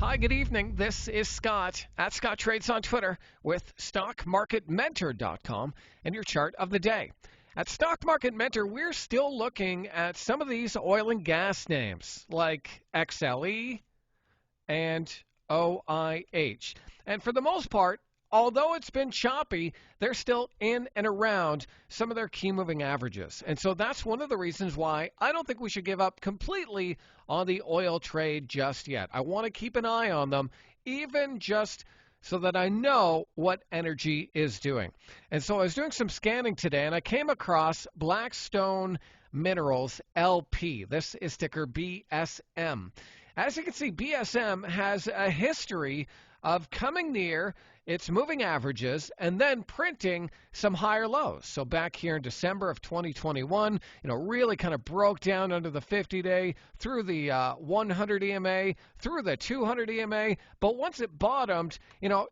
Hi, good evening. This is Scott at Scott Trades on Twitter with StockMarketMentor.com and your chart of the day. At Stock Market Mentor, we're still looking at some of these oil and gas names like XLE and OIH. And for the most part, although it's been choppy, they're still in and around some of their key moving averages. And so that's one of the reasons why I don't think we should give up completely on the oil trade just yet. I want to keep an eye on them, even just so that I know what energy is doing. And so I was doing some scanning today, and I came across Blackstone Minerals LP. This is ticker BSM. As you can see, BSM has a history of coming near its moving averages and then printing some higher lows. So back here in December of 2021, really kind of broke down under the 50-day, through the 100 EMA, through the 200 EMA. But once it bottomed,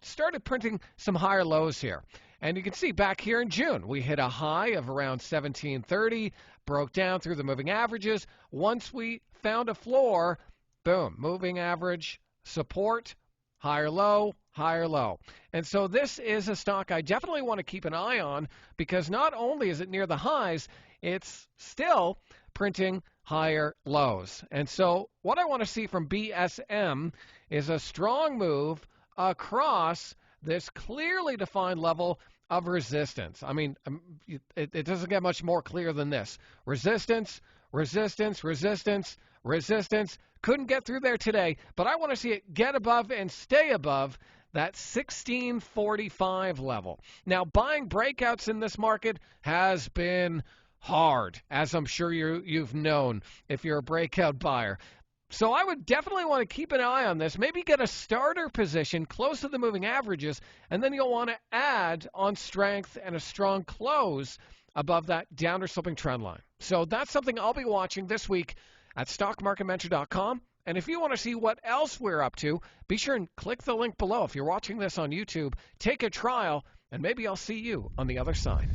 started printing some higher lows here. And you can see back here in June, we hit a high of around 1730, broke down through the moving averages. Once we found a floor, boom, moving average, support, higher low, higher low. And so this is a stock I definitely want to keep an eye on, because not only is it near the highs, it's still printing higher lows. And so what I want to see from BSM is a strong move across this clearly defined level of resistance. I mean, it doesn't get much more clear than this. Resistance, resistance, resistance, resistance. Couldn't get through there today, but I want to see it get above and stay above that 1645 level. Now, buying breakouts in this market has been hard, as I'm sure you've known if you're a breakout buyer. So I would definitely want to keep an eye on this, maybe get a starter position close to the moving averages, and then you'll want to add on strength and a strong close above that downward sloping trend line. So that's something I'll be watching this week at StockMarketMentor.com. And if you want to see what else we're up to, be sure and click the link below. If you're watching this on YouTube, take a trial, and maybe I'll see you on the other side.